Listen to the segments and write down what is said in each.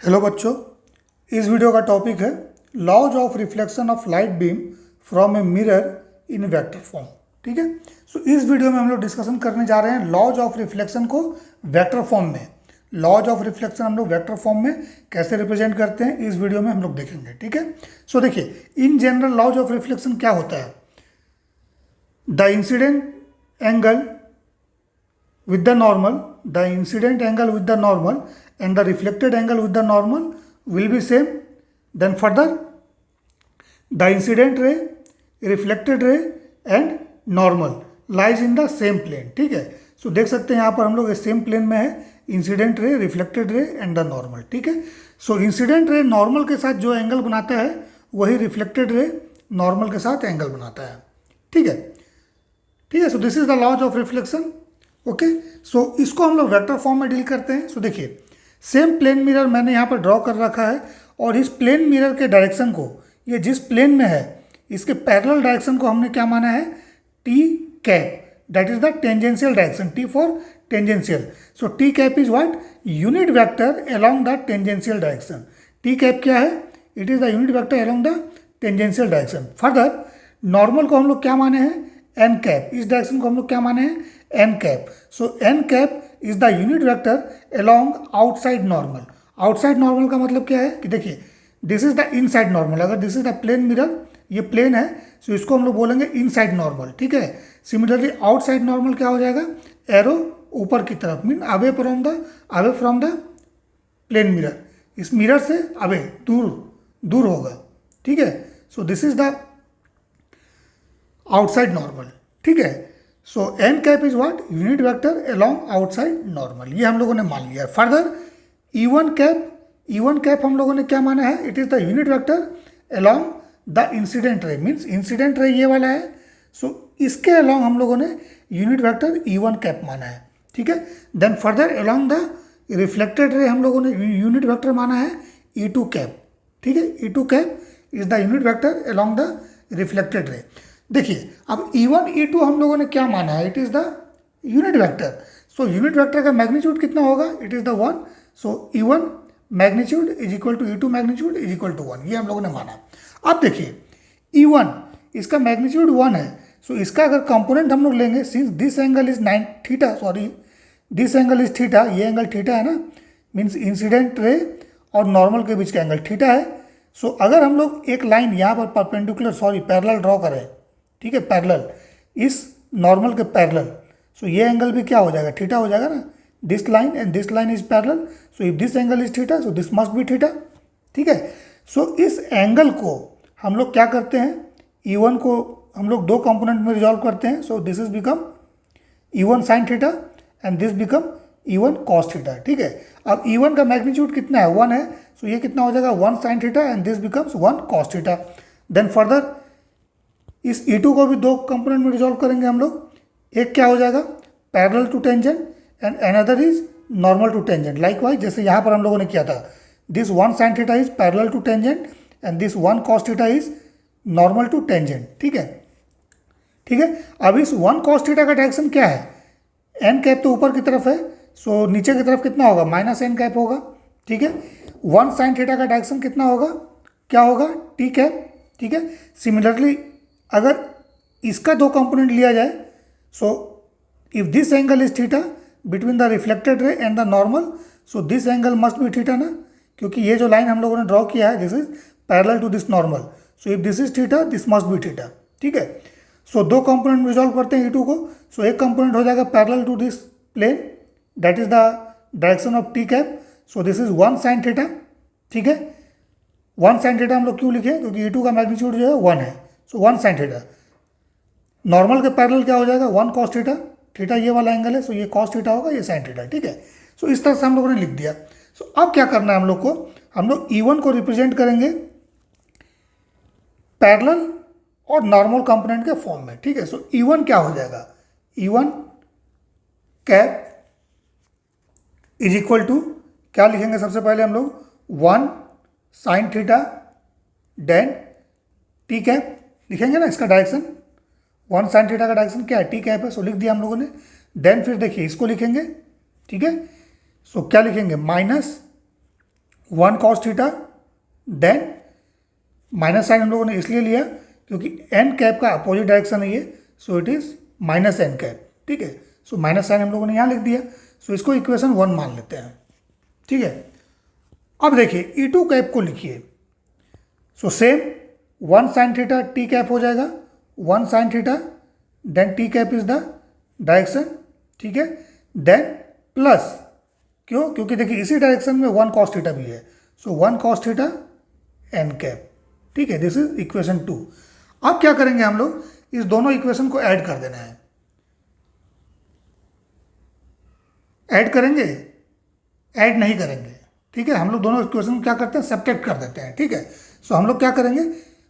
Hello बच्चों, इस video का टॉपिक है laws of reflection of light beam from a mirror in vector form. ठीक है, सो इस वीडियो में हम लोग डिस्कशन करने जा रहे हैं लॉज ऑफ रिफ्लेक्शन को वेक्टर फॉर्म में। लॉज ऑफ रिफ्लेक्शन हम लोग वेक्टर फॉर्म में कैसे रिप्रेजेंट करते हैं इस वीडियो में हम लोग देखेंगे। ठीक है, सो देखिए in general laws of reflection क्या होता है। The incident angle with the normal, the incident angle with the normal and the reflected angle with the normal will be same. Then further the incident ray, reflected ray and normal lies in the same plane. ठीक है, सो देख सकते हैं यहाँ पर हम लोग same plane में है इंसिडेंट रे, reflected ray and the normal. ठीक है, सो इंसिडेंट रे नॉर्मल के साथ जो एंगल बनाता है वही रिफ्लेक्टेड रे नॉर्मल के साथ एंगल बनाता है। ठीक है, ठीक है, so this is the laws of reflection. Okay, so इसको हम लोग वेक्टर फॉर्म में डील करते हैं। सो देखिए सेम प्लेन मिरर मैंने यहाँ पर ड्रॉ कर रखा है और इस प्लेन मिरर के डायरेक्शन को, ये जिस प्लेन में है इसके पैरेलल डायरेक्शन को हमने क्या माना है, T cap, that is the tangential direction, T for tangential. So T cap is what, unit vector along the tangential direction. T cap क्या है, it is the unit vector along the tangential direction. Further normal को हम लोग क्या माने हैं, N cap, इस direction को हम लोग क्या माने हैं, N cap. So N cap is the unit vector along outside normal. Outside normal का मतलब क्या है कि देखिए this is the inside normal, अगर this is the plane mirror, ये प्लेन है, सो इसको हम लोग बोलेंगे इनसाइड नॉर्मल। ठीक है, सिमिलरली आउटसाइड नॉर्मल क्या हो जाएगा, एरो ऊपर की तरफ, mean away from the plane mirror, इस मिरर से अवे दूर होगा। ठीक है, so this is the outside normal. ठीक है, so N cap is what, unit vector along outside normal, ये हम लोगों ने मान लिया। फर्दर ई वन कैप हम लोगों ने क्या माना है, it is the unit vector along the incident रे, मीन्स इंसिडेंट रे ये वाला है, सो इसके अलोंग हम लोगों ने unit vector E one cap माना है। ठीक है, then further along the reflected ray हम लोगों ने यूनिट वेक्टर माना है ई टू कैप। ठीक है, E two cap is the unit vector along the reflected ray. देखिए अब E1 E2 हम लोगों ने क्या माना है, it is the unit vector. So unit vector का मैग्नीट्यूड कितना होगा, it is the 1। So E1 magnitude is equal to E2 magnitude is equal to 1, ये हम लोगों ने माना। अब देखिए E1 इसका मैग्नीट्यूड 1 है, सो इसका अगर कंपोनेंट हम लोग लेंगे, since this angle is 9 theta, sorry this angle is theta, ये एंगल थीटा है ना, मीन्स इंसिडेंट रे और नॉर्मल के बीच का एंगल थीटा है। सो अगर हम लोग एक लाइन यहाँ पर परपेंडिकुलर पैरेलल ड्रॉ करें, ठीक है, पैरेलल इस नॉर्मल के पैरेलल, सो ये एंगल भी क्या हो जाएगा, थीटा हो जाएगा ना, this line and this line is parallel, so if this angle is theta so this must be theta. ठीक है, सो इस एंगल को हम लोग क्या करते हैं, E1 को हम लोग दो कंपोनेंट में रिजॉल्व करते हैं। So this is become E1 sign theta and this become E1 cos theta. ठीक है, अब E1 का मैग्नीट्यूड कितना है, 1 है, सो ये कितना हो जाएगा, 1 sine theta and this becomes 1 cos theta. Then further इस E2 को भी दो कंपोनेंट में रिजॉल्व करेंगे हम लोग, एक क्या हो जाएगा, parallel to tangent and another is normal to tangent. Likewise जैसे यहाँ पर हम लोगों ने किया था, this 1 sine theta is parallel to tangent and this 1 cos theta is normal to tangent. ठीक है, ठीक है, अब इस 1 कॉस थीटा का डायरेक्शन क्या है, एन कैप तो ऊपर की तरफ है, सो नीचे की तरफ कितना होगा, माइनस एन कैप होगा। ठीक है, 1 साइन थीटा का डायरेक्शन कितना होगा, क्या होगा, टी कैप। ठीक है, सिमिलरली अगर इसका दो कंपोनेंट लिया जाए, सो if this angle is theta between the reflected रे and the normal, so this angle must be theta ना, क्योंकि ये जो लाइन हम लोगों ने ड्रॉ किया है this is parallel to this normal, so if this is theta this must be theta. ठीक है, सो दो कंपोनेंट में रिजॉल्व करते हैं E2 को, सो एक कंपोनेंट हो जाएगा parallel to this plane, that is the direction of T cap, so this is 1 sine theta. ठीक है, 1 साइन थीटा हम लोग क्यों लिखे, क्योंकि E2 का मैग्नीट्यूड जो है 1 है, सो 1 साइन थीटा। नॉर्मल के पैरेलल क्या हो जाएगा, 1 कॉस थीटा, थीटा ये वाला एंगल है, सो ये कॉस थीटा होगा, ये साइन थीटा। ठीक है, सो इस तरह से हम लोगों ने लिख दिया। सो अब क्या करना है हम लोग को, हम लोग E1 को रिप्रेजेंट करेंगे पैरेलल और नॉर्मल कंपोनेंट के फॉर्म में। ठीक है, सो E1 क्या हो जाएगा, E1 cap is equal to क्या लिखेंगे, सबसे पहले हम लोग 1 sine theta then T cap लिखेंगे ना, इसका डायरेक्शन 1 साइन थीटा का डायरेक्शन क्या है, टी कैप है, सो लिख दिया हम लोगों ने। देन फिर देखिए इसको लिखेंगे। ठीक है, सो क्या लिखेंगे, minus 1 cos theta, then minus sine हम लोगों ने इसलिए लिया क्योंकि एन कैप का अपोजिट डायरेक्शन है ये, so it is minus N cap, ठीक है। सो माइनस साइन हम लोगों ने यहाँ लिख दिया, सो इसको इक्वेशन 1 मान लेते हैं, ठीक है। अब देखिए E2 कैप को लिखिए, so same 1 sine theta T cap हो जाएगा, 1 sine theta, then T cap is the direction, ठीक है। देन प्लस, क्यों, क्योंकि देखिए इसी डायरेक्शन में 1 cos थीटा भी है, सो 1 cos थीटा एन कैप, ठीक है। This is equation 2। अब क्या करेंगे हम लोग, इस दोनों इक्वेशन को ऐड कर देना है। ऐड करेंगे, ऐड नहीं करेंगे, ठीक है। हम लोग दोनों इक्वेशन को क्या करते हैं, सब्ट्रैक्ट कर देते हैं, ठीक है। सो हम लोग क्या करेंगे,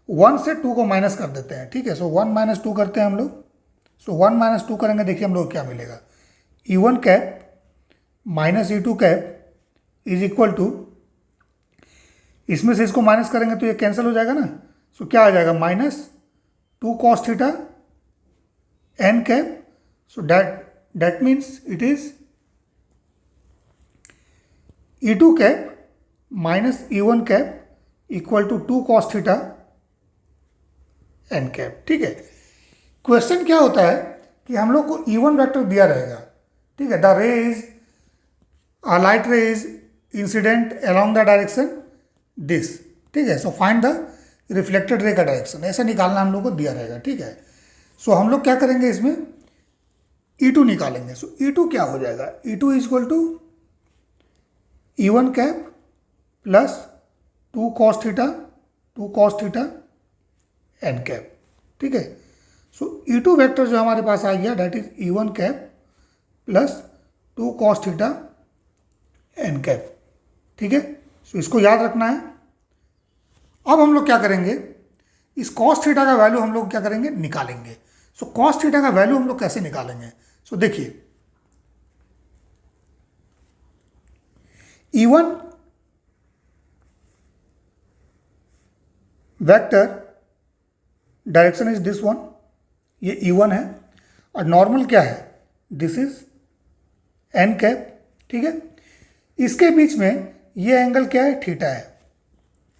1 से 2 को माइनस कर देते हैं, ठीक है। सो 1 - 2 करते हैं हम लोग, सो 1 - 2 करेंगे, देखिए हम लोग क्या मिलेगा, E1 cap minus E2 cap is equal to, इसमें से इसको माइनस करेंगे तो ये कैंसिल हो जाएगा ना, सो क्या आ जाएगा, -2 cos theta N cap, so that means it is E2 cap minus E1 cap equal to 2 cos theta N cap, ठीक है। क्वेश्चन क्या होता है कि हम लोग को E1 वेक्टर दिया रहेगा, ठीक है। द रे is a light ray is incident along the direction this, ठीक है। सो फाइंड द रिफ्लेक्टेड रे का डायरेक्शन, ऐसा निकालना हम लोग को दिया रहेगा, ठीक है। सो हम लोग क्या करेंगे, इसमें E2 निकालेंगे। सो E2 क्या हो जाएगा, E2 is equal to E1 cap plus 2 cos theta N cap, ठीक है। सो E2 वेक्टर जो हमारे पास आ गया that is E1 cap plus 2 cos theta N cap, ठीक है। सो इसको याद रखना है। अब हम लोग क्या करेंगे, इस cos थीटा का वैल्यू हम लोग क्या करेंगे, निकालेंगे। सो cos थीटा का वैल्यू हम लोग कैसे निकालेंगे, सो देखिए E1 vector direction is this one, ये E1 है, और नॉर्मल क्या है, दिस इज एन कैप, ठीक है। इसके बीच में ये एंगल क्या है, थीटा है,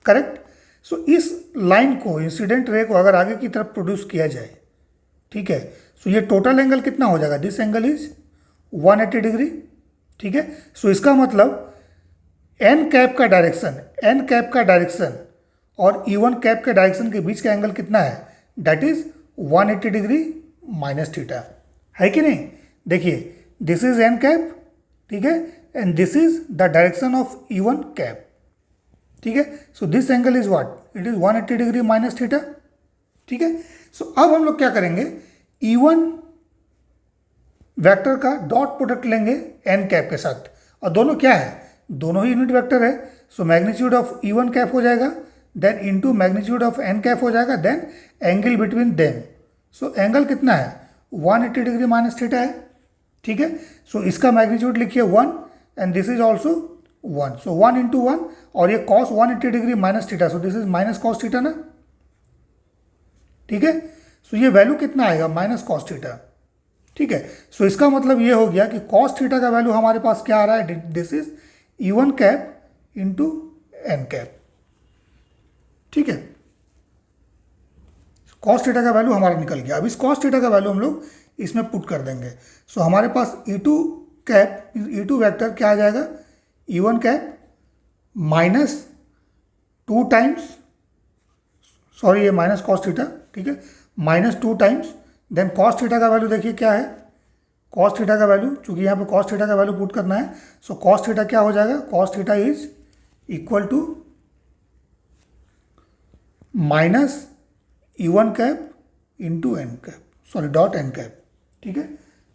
करेक्ट। सो इस लाइन को, इंसिडेंट रे को अगर आगे की तरफ प्रोड्यूस किया जाए, ठीक है, सो ये टोटल एंगल कितना हो जाएगा, दिस एंगल इज 180 डिग्री, ठीक है। सो इसका मतलब एन कैप का डायरेक्शन और E1 कैप के डायरेक्शन के बीच का एंगल कितना है, that is 180 degree minus theta, है कि नहीं। देखिए दिस इज एन कैप, ठीक है, and this is the direction of E1 cap, ठीक है। So this angle is what, it is 180 degree minus theta, ठीक है। सो अब हम लोग क्या करेंगे, E1 वेक्टर का डॉट प्रोडक्ट लेंगे एन कैप के साथ, और दोनों क्या है, दोनों ही यूनिट वेक्टर है। So magnitude of E1 cap हो जाएगा, then into magnitude of N cap हो जाएगा, then angle between them. So angle कितना है, 180 डिग्री माइनस थीटा है, ठीक है। सो इसका मैग्नीट्यूड लिखिए 1 and this is also 1, so 1 into 1, और ये cos 180 degree minus theta, so this is minus cos theta ना, ठीक है। सो ये वैल्यू कितना आएगा, माइनस कॉस थीटा, ठीक है। सो इसका मतलब ये हो गया कि कॉस थीटा का वैल्यू हमारे पास क्या आ रहा है, this is E1 cap into N cap, ठीक है। कॉस थीटा का वैल्यू हमारा निकल गया। अब इस कॉस थीटा का वैल्यू हम लोग इसमें पुट कर देंगे। सो हमारे पास E2 कैप, E2 वेक्टर क्या आ जाएगा, E1 cap minus 2 times, sorry ये माइनस कॉस थीटा, ठीक है, minus 2 times, then cos theta का वैल्यू देखिए क्या है, कॉस थीटा का वैल्यू, चूंकि यहाँ पे कॉस थीटा का वैल्यू पुट करना है, सो कॉस थीटा क्या हो जाएगा, cos theta is equal to minus E1 cap into N cap, sorry dot N cap, ठीक है।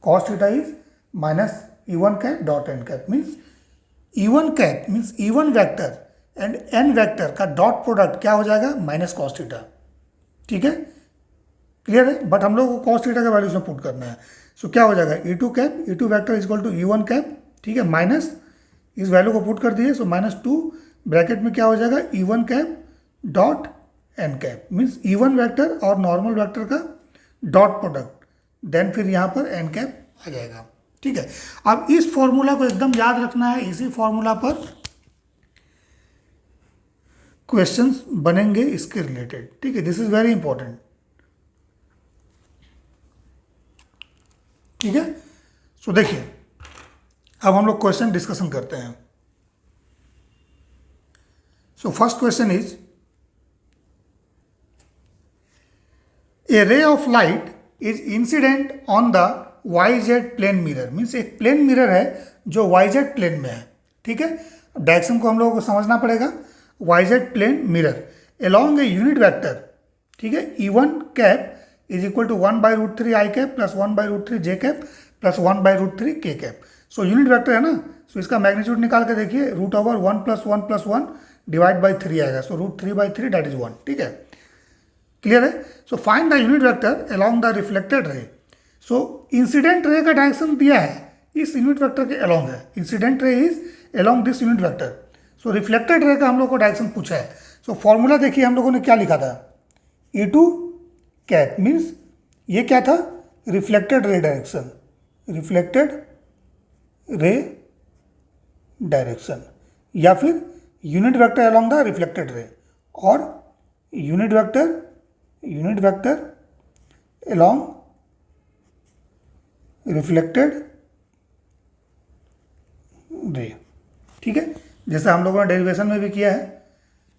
Cos theta is minus E1 cap dot N cap, means E1 cap means E1 vector and N vector का dot product क्या हो जाएगा, minus cos theta, ठीक है, clear है। But हम लोग को कॉस थीटा का वैल्यू इसमें पुट करना है। सो क्या हो जाएगा, E2 cap, E2 vector is equal to E1 cap, ठीक है, माइनस इस वैल्यू को पुट कर दिए, सो -2 ब्रैकेट में क्या हो जाएगा, E1 cap dot N cap, means E1 vector और नॉर्मल वेक्टर का डॉट प्रोडक्ट, देन फिर यहाँ पर एन कैप आ जाएगा, ठीक है। अब इस फॉर्मूला को एकदम याद रखना है, इसी फॉर्मूला पर क्वेश्चंस बनेंगे इसके रिलेटेड, ठीक है, दिस इज वेरी इंपॉर्टेंट, ठीक है। सो देखिए अब हम लोग क्वेश्चन डिस्कशन करते हैं। So first question is a ray of light is incident on the YZ plane mirror, means एक प्लेन मिरर है जो YZ प्लेन में है, ठीक है। डायरेक्शन को हम लोगों को समझना पड़ेगा। YZ plane mirror along a unit vector, ठीक है, E1 cap is equal to 1/√3 I cap plus 1/√3 J cap plus 1/√3 K cap. So unit vector है ना, सो इसका मैग्नीट्यूड निकाल के देखिए, √1 + 1 + 1 डिवाइड बाई 3 आएगा, सो √3/3 दैट इज 1, ठीक है, क्लियर है। So find the unit vector along the reflected रे। सो इंसिडेंट रे का डायरेक्शन दिया है इस यूनिट वेक्टर के अलोंग है, इंसिडेंट रे is along this unit vector. So reflected ray का हम लोग को डायरेक्शन पूछा है। सो फॉर्मूला देखिए हम लोगों ने क्या लिखा था, E2 कैप मीन्स ये क्या था, reflected ray direction, reflected ray direction, या फिर unit vector along the reflected रे, और unit vector along reflected ray, ठीक है, जैसे हम लोगों ने डेरिवेशन में भी किया है,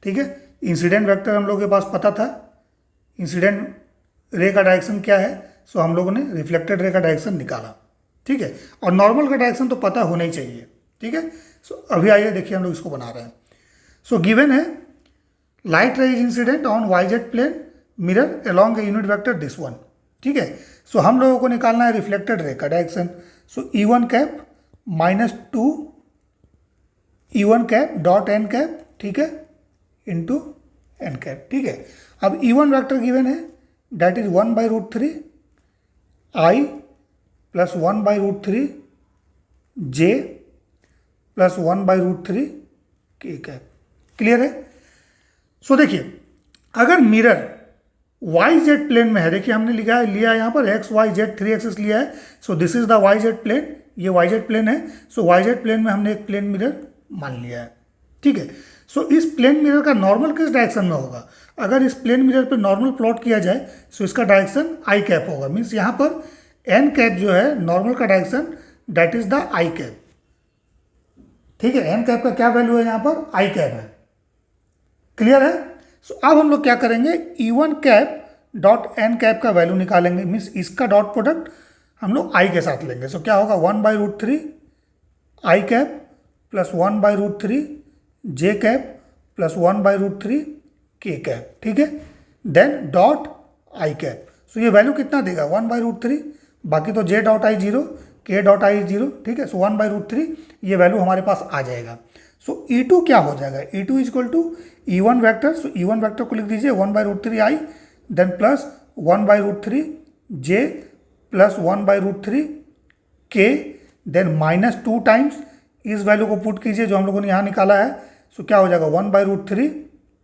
ठीक है। इंसिडेंट वेक्टर हम लोगों के पास पता था, इंसिडेंट रे का डायरेक्शन क्या है, सो हम लोगों ने रिफ्लेक्टेड रे का डायरेक्शन निकाला, ठीक है, और नॉर्मल का डायरेक्शन तो पता होना ही चाहिए, ठीक है। सो अभी आइए देखिए हम लोग इसको बना रहे हैं। सो गिवन है light ray is incident on YZ plane mirror along a unit vector this one, ठीक है। सो हम लोगों को निकालना है रिफ्लेक्टेड रे का डायरेक्शन। सो E1 cap -2 E1 cap dot n cap, ठीक है, इंटू n कैप, ठीक है। अब E1 वेक्टर गिवन है that is 1/√3 I plus 1/√3 J प्लस 1/√3 K कैप, क्लियर है। सो देखिए अगर मिरर YZ प्लेन में है, देखिए हमने लिया है यहाँ पर x y z 3 एक्सिस लिया है, so this is the YZ plane, ये YZ प्लेन है। सो YZ प्लेन में हमने एक प्लेन मिरर मान लिया है, ठीक है। सो इस प्लेन मिरर का नॉर्मल किस डायरेक्शन में होगा, अगर इस प्लेन मिरर पे नॉर्मल प्लॉट किया जाए सो इसका डायरेक्शन I कैप होगा, मीन्स यहाँ पर n कैप जो है नॉर्मल का direction that is the I cap, ठीक है। n कैप का क्या वैल्यू है यहाँ पर, I कैप है, क्लियर है। सो अब हम लोग क्या करेंगे, E1 cap dot n cap का वैल्यू निकालेंगे, मीन्स इसका डॉट प्रोडक्ट हम लोग I के साथ लेंगे। सो क्या होगा, 1/√3 I cap plus 1/√3 J cap plus 1/√3 K cap, ठीक है, देन डॉट I कैप। सो ये वैल्यू कितना देगा, 1/√3, बाकी तो J dot I 0, K dot I 0, ठीक है। सो 1/√3 ये वैल्यू हमारे पास आ जाएगा। सो E2 क्या हो जाएगा, E2 is equal to E1 vector, so E1 vector को लिख दीजिए 1/√3 I देन प्लस 1/√3 J प्लस 1/√3 K देन -2 टाइम्स इस वैल्यू को पुट कीजिए जो हम लोगों ने यहाँ निकाला है। सो क्या हो जाएगा 1/√3,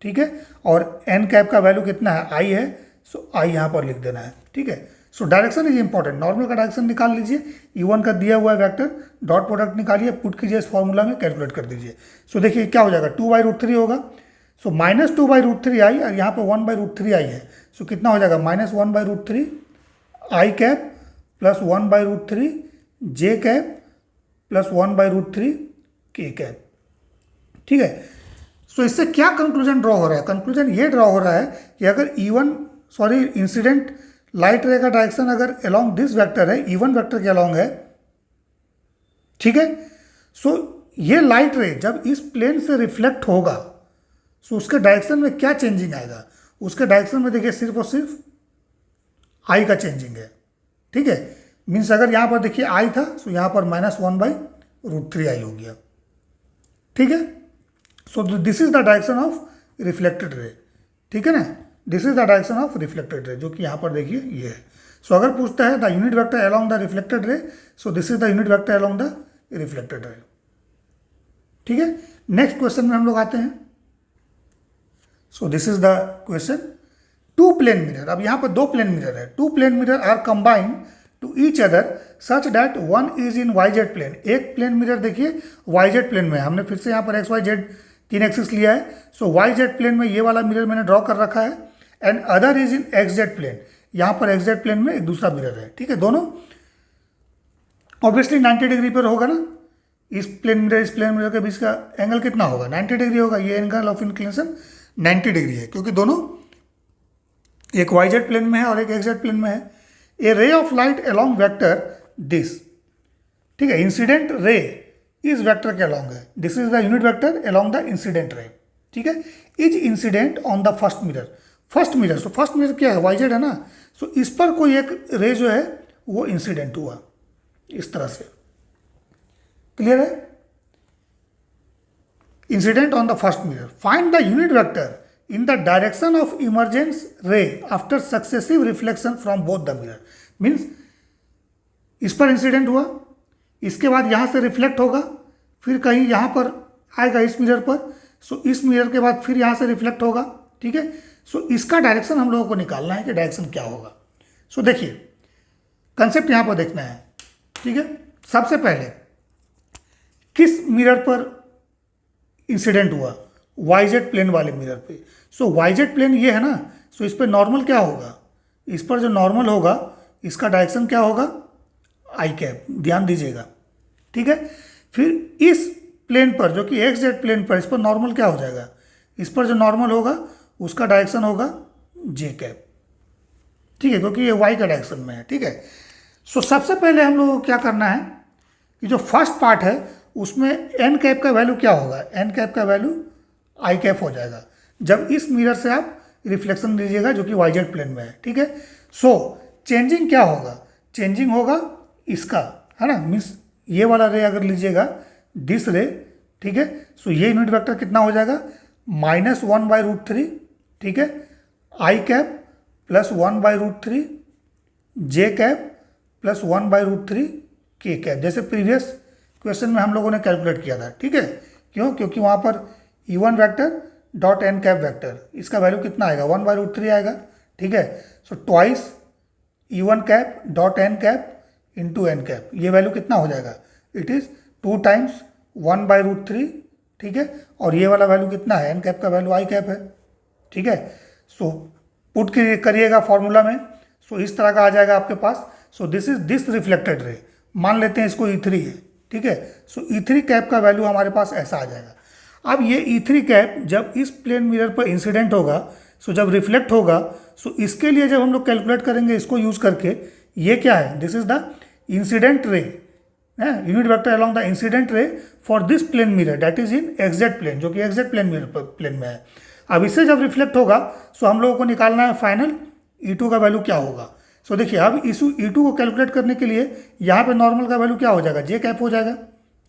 ठीक है, और n कैप का वैल्यू कितना है, I है, सो I यहाँ पर लिख देना है, ठीक है। So direction is important, normal का डायरेक्शन निकाल लीजिए, E1 का दिया हुआ है वेक्टर, डॉट प्रोडक्ट निकालिए, पुट कीजिए इस फॉर्मूला में, कैलकुलेट कर दीजिए। सो देखिए क्या हो जाएगा, 2/√3 होगा, सो -2/√3 I और यहाँ पर 1/√3 I है, सो कितना हो जाएगा, -1/√3 I cap plus 1/√3 J cap plus 1/√3 K cap, ठीक है। सो इससे क्या कंक्लूजन ड्रॉ हो रहा है, कंक्लूजन ये ड्रॉ हो रहा है कि अगर इंसिडेंट लाइट रे का डायरेक्शन अगर अलोंग दिस वेक्टर है, E1 वेक्टर के अलोंग है, ठीक है। सो ये लाइट रे जब इस प्लेन से रिफ्लेक्ट होगा सो उसके डायरेक्शन में क्या चेंजिंग आएगा, उसके डायरेक्शन में देखिए सिर्फ और सिर्फ I का चेंजिंग है, ठीक है। मीन्स अगर यहाँ पर देखिए I था सो यहाँ पर -1/√3 I हो गया, ठीक है। So this is the direction of reflected ray, ठीक है ना, this is the direction of reflected ray, जो कि यहाँ पर देखिए ये है। सो अगर पूछता है the unit vector along the reflected रे, सो this is the unit vector along the reflected रे, ठीक है। नेक्स्ट क्वेश्चन में हम लोग आते हैं। So this is the question, two plane mirror, अब यहाँ पर दो प्लेन मिरर है, two plane mirror are combined to each other such that one is in YZ plane. एक प्लेन मिरर देखिए YZ प्लेन में, हमने फिर से यहाँ पर XYZ 3 एक्सिस लिया है। सो वाई जेड प्लेन में ये वाला मिरर मैंने ड्रॉ कर रखा है and other is in X Z plane. यहाँ पर एक्स जेड प्लेन में एक दूसरा मिरर है, ठीक है। दोनों ऑब्वियसली 90 डिग्री पर होगा ना, इस प्लेन मिरर के बीच का एंगल कितना होगा, 90 डिग्री होगा। ये एंगल ऑफ इंक्लिनेशन 90 डिग्री है, क्योंकि दोनों एक वाई जेड प्लेन में है और एक एक्स जेड प्लेन में है। A ray of light along vector this, ठीक है, इंसिडेंट रे इस वेक्टर के अलोंग है, this is the unit vector along the incident ray, ठीक है। Is incident on the first mirror, first mirror, so first mirror क्या है, Y Z है ना, सो इस पर कोई एक रे जो है वो इंसिडेंट हुआ इस तरह से, क्लियर है। Incident on the first mirror, find the unit vector in the direction of emergence ray after successive reflection from both the mirror. Means इस पर इंसिडेंट हुआ, इसके बाद यहाँ से रिफ्लेक्ट होगा, फिर कहीं यहाँ पर आएगा इस मिरर पर, सो इस मिरर के बाद फिर यहाँ से रिफ्लेक्ट होगा, ठीक है। सो इसका डायरेक्शन हम लोगों को निकालना है कि डायरेक्शन क्या होगा। सो देखिए कंसेप्ट यहाँ पर देखना है, ठीक है। सबसे पहले किस मिरर पर इंसिडेंट हुआ, वाई जेड प्लेन वाले मिरर पे। सो वाई जेड प्लेन ये है ना, सो इस पर नॉर्मल क्या होगा, इस पर जो नॉर्मल होगा इसका डायरेक्शन क्या होगा, आई कैप, ध्यान दीजिएगा, ठीक है। फिर इस प्लेन पर जो कि एक्स जेड प्लेन पर, इस पर नॉर्मल क्या हो जाएगा, इस पर जो नॉर्मल होगा उसका डायरेक्शन होगा जे कैप, ठीक है, क्योंकि ये वाई का डायरेक्शन में है, ठीक है। सो सबसे पहले हम लोगों को क्या करना है कि जो फर्स्ट पार्ट है उसमें एन कैप का वैल्यू क्या होगा, एन कैप का वैल्यू आई कैप हो जाएगा जब इस मिरर से आप रिफ्लेक्शन लीजिएगा जो कि वाई जेड प्लेन में है, ठीक है। सो चेंजिंग क्या होगा, चेंजिंग होगा इसका, है ना, मीन्स ये वाला रे अगर लीजिएगा दिस रे, ठीक है। सो ये यूनिट वेक्टर कितना हो जाएगा, -1/√3, ठीक है, आई कैप +1/√3 जे कैप +1/√3 के कैप, जैसे प्रीवियस क्वेश्चन में हम लोगों ने कैलकुलेट किया था, ठीक है। क्यों, क्योंकि वहाँ पर E1 vector dot N cap vector, इसका वैल्यू कितना आएगा, 1/√3 आएगा, ठीक है। So twice E1 cap dot N cap into N cap, ये वैल्यू कितना हो जाएगा, इट इज़ 2 टाइम्स 1/√3, ठीक है। और ये वाला वैल्यू कितना है, एन कैप का वैल्यू आई कैप है, ठीक है। सो पुट करिएगा फॉर्मूला में, सो इस तरह का आ जाएगा आपके पास। So this is this reflected ray, मान लेते हैं इसको E3 है, ठीक है। सो E3 कैप का वैल्यू हमारे पास ऐसा आ जाएगा। अब ये E3 कैप जब इस प्लेन मिरर पर इंसिडेंट होगा, सो जब रिफ्लेक्ट होगा, सो इसके लिए जब हम लोग कैलकुलेट करेंगे इसको यूज़ करके, ये क्या है, this is the incident ray, unit vector along the incident ray for this plane mirror that is in X Z plane, जो कि X Z plane mirror plane में है। अब इससे जब रिफ्लेक्ट होगा, सो हम लोगों को निकालना है फाइनल E2 का वैल्यू क्या होगा। सो देखिए अब इस E2 को कैलकुलेट करने के लिए यहाँ पे नॉर्मल का वैल्यू क्या हो जाएगा, जे कैप हो जाएगा,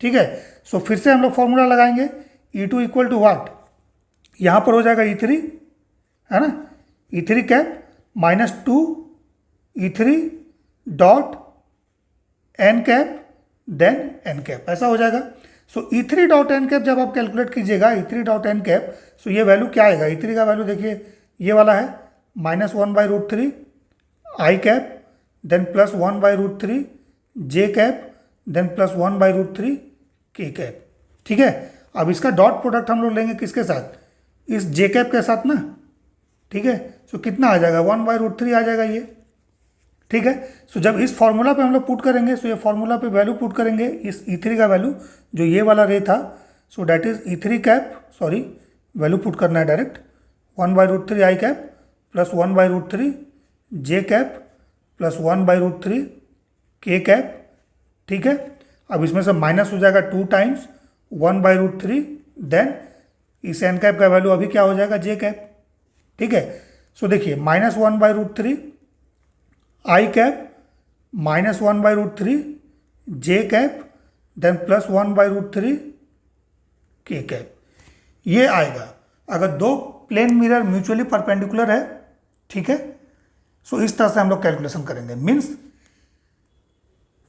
ठीक है। सो फिर से हम लोग फॉर्मूला लगाएंगे, E2 इक्वल टू वाट, यहाँ पर हो जाएगा E3, है ना, E3 cap -2 E3 dot N cap then N cap, ऐसा हो जाएगा। सो E3 डॉट एन कैप जब आप कैलकुलेट कीजिएगा, E3 डॉट एन कैप, सो ये वैल्यू क्या आएगा, E3 का वैल्यू देखिए ये वाला है -1/√3 आई कैप देन +1/√3 जे कैप देन +1/√3 के कैप, ठीक है। अब इसका डॉट प्रोडक्ट हम लोग लेंगे किसके साथ, इस जे कैप के साथ ना, ठीक है। सो कितना आ जाएगा, 1/√3 आ जाएगा ये, ठीक है। सो जब इस फॉर्मूला पे हम लोग पुट करेंगे, सो ये फॉर्मूला पे वैल्यू पुट करेंगे इस E3 का वैल्यू जो ये वाला रे था, so that is E3 cap, sorry value put करना है डायरेक्ट, 1/√3 आई कैप +1/√3 जे कैप +1/√3 के कैप, ठीक है। अब इसमें से माइनस हो जाएगा 2 टाइम्स 1/√3, देन इस एन कैप का वैल्यू अभी क्या हो जाएगा, जे कैप, ठीक है। सो देखिए -1/√3 आई कैप -1/√3 जे कैप देन +1/√3 के कैप, ये आएगा अगर दो प्लेन मिरर म्यूचुअली परपेंडिकुलर है, ठीक है। सो इस तरह से हम लोग कैलकुलेशन करेंगे। मीन्स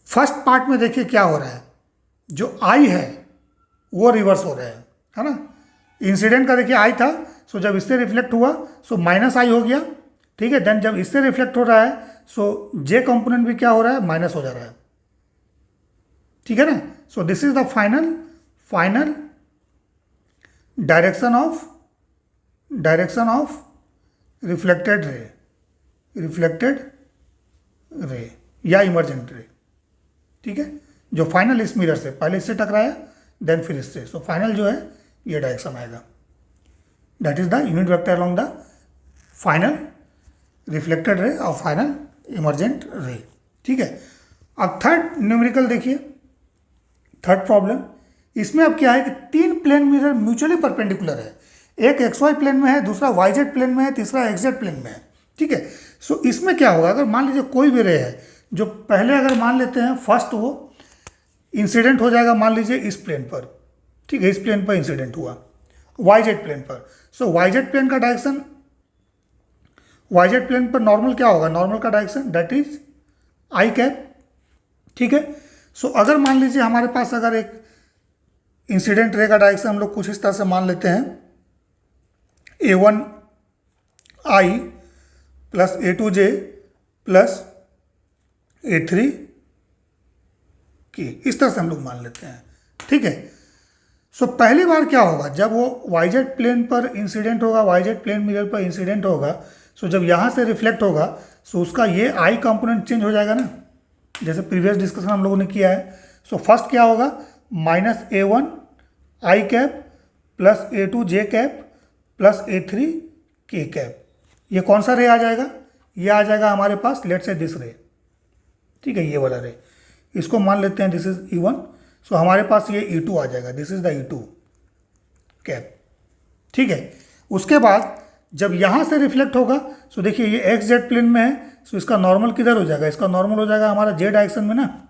फर्स्ट पार्ट में देखिए क्या हो रहा है, जो आई है वो रिवर्स हो रहा है ना। इंसिडेंट का देखिए आई था, सो जब इससे रिफ्लेक्ट हुआ सो -i हो गया, ठीक है। देन जब इससे रिफ्लेक्ट हो रहा है सो जे कंपोनेंट भी क्या हो रहा है, माइनस हो जा रहा है, ठीक है ना। सो this is the final direction of reflected ray या इमर्जेंट रे, ठीक है, जो फाइनल इस मिरर से पहले इससे टकराया देन फिर इससे, सो फाइनल जो है ये डायरेक्शन आएगा, that is the unit vector along the final reflected ray और फाइनल इमर्जेंट रे, ठीक है। अब थर्ड न्यूमेरिकल देखिए, थर्ड प्रॉब्लम, इसमें अब क्या है कि तीन प्लेन मिरर म्यूचुअली परपेंडिकुलर है, एक XY प्लेन में है, दूसरा YZ प्लेन में है, तीसरा XZ प्लेन में है, ठीक है। सो इसमें क्या होगा, अगर मान लीजिए कोई भी रे है जो पहले अगर मान लेते हैं फर्स्ट वो इंसिडेंट हो जाएगा मान लीजिए इस प्लेन पर, ठीक है, इस प्लेन पर इंसिडेंट हुआ YZ प्लेन पर, सो YZ प्लेन का डायरेक्शन, YZ प्लेन पर नॉर्मल क्या होगा, नॉर्मल का direction that is I cap, ठीक है। सो अगर मान लीजिए हमारे पास अगर एक इंसिडेंट रे का डायरेक्शन हम लोग कुछ इस तरह से मान लेते हैं A1I plus A2J plus A3K, इस तरह से हम लोग मान लेते हैं, ठीक है। सो पहली बार क्या होगा, जब वो YZ प्लेन पर इंसिडेंट होगा, YZ प्लेन मिरर पर इंसिडेंट होगा, सो जब यहाँ से रिफ्लेक्ट होगा सो उसका ये आई कंपोनेंट चेंज हो जाएगा ना, जैसे प्रीवियस डिस्कशन हम लोगों ने किया है। सो फर्स्ट क्या होगा, -A1I cap plus A2J cap plus A3K cap, ये कौन सा रे आ जाएगा, ये आ जाएगा हमारे पास लेट से दिस रे, ठीक है, ये वाला रे, इसको मान लेते हैं दिस इज E1, सो हमारे पास ये E2 आ जाएगा, this is the E2 cap, ठीक है। उसके बाद जब यहाँ से रिफ्लेक्ट होगा, सो देखिए ये XZ प्लेन में है, सो इसका नॉर्मल किधर हो जाएगा, इसका नॉर्मल हो जाएगा हमारा Z डायरेक्शन में ना।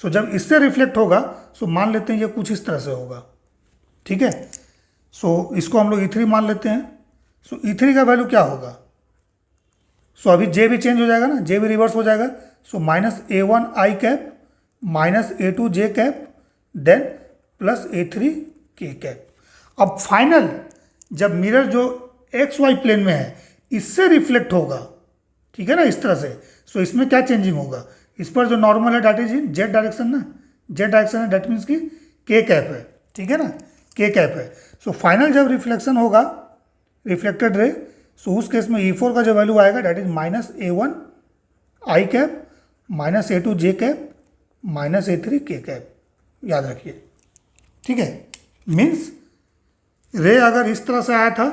सो जब इससे रिफ्लेक्ट होगा सो मान लेते हैं ये कुछ इस तरह से होगा, ठीक है। सो इसको हम लोग E3 मान लेते हैं। सो E3 का वैल्यू क्या होगा, सो अभी J भी चेंज हो जाएगा ना, J भी रिवर्स हो जाएगा, so -A1I cap minus A2J cap then plus A3K cap. अब फाइनल जब मिरर जो XY प्लेन में है इससे रिफ्लेक्ट होगा, ठीक है ना, इस तरह से, सो इसमें क्या चेंजिंग होगा, इस पर जो नॉर्मल है that is in Z direction ना, Z डायरेक्शन है, डैट मीन्स कि K कैप है, ठीक है ना, K कैप है। सो फाइनल जब रिफ्लेक्शन होगा रिफ्लेक्टेड रे, सो उस केस में E4 का जो वैल्यू आएगा that is -A1I cap minus A2J cap minus A3K cap, याद रखिए, ठीक है। मीन्स रे अगर इस तरह से आया था,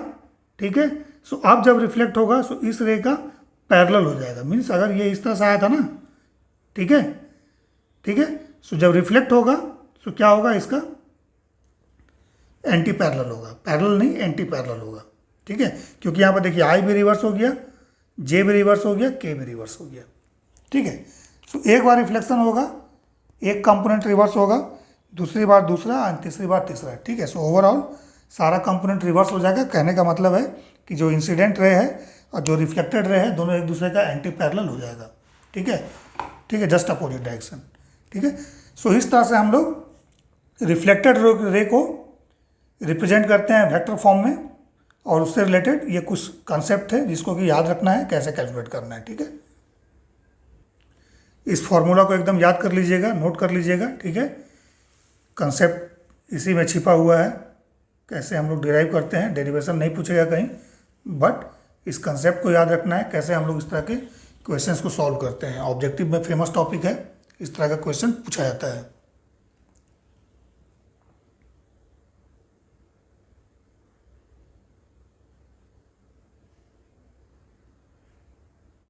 ठीक है, सो अब जब रिफ्लेक्ट होगा सो इस रे का पैरेलल हो जाएगा, मीन्स अगर ये इस तरह से आया था ना, ठीक है, ठीक है, सो जब रिफ्लेक्ट होगा सो क्या होगा, इसका एंटी पैरेलल होगा, पैरेलल नहीं एंटी पैरेलल होगा, ठीक है, क्योंकि यहाँ पर देखिए I भी रिवर्स हो गया, J भी रिवर्स हो गया, K भी रिवर्स हो गया, ठीक है। सो एक बार रिफ्लेक्शन होगा, एक कंपोनेंट रिवर्स होगा, दूसरी बार दूसरा और तीसरी बार तीसरा, ठीक है। सो ओवरऑल सारा कंपोनेंट रिवर्स हो जाएगा, कहने का मतलब है कि जो इंसिडेंट रे है और जो रिफ्लेक्टेड रे है दोनों एक दूसरे का एंटी पैरेलल हो जाएगा, ठीक है, ठीक है, जस्ट अपोजिट डायरेक्शन, ठीक है। सो इस तरह से हम लोग रिफ्लेक्टेड रे को रिप्रेजेंट करते हैं वेक्टर फॉर्म में, और उससे रिलेटेड ये कुछ कॉन्सेप्ट है जिसको कि याद रखना है, कैसे कैलकुलेट करना है, ठीक है। इस फॉर्मूला को एकदम याद कर लीजिएगा, नोट कर लीजिएगा, ठीक है। कंसेप्ट इसी में छिपा हुआ है, कैसे हम लोग डिराइव करते हैं, डेरिवेशन नहीं पूछेगा कहीं, बट इस कंसेप्ट को याद रखना है, कैसे हम लोग इस तरह के क्वेश्चंस को सॉल्व करते हैं। ऑब्जेक्टिव में फेमस टॉपिक है, इस तरह का क्वेश्चन पूछा जाता है।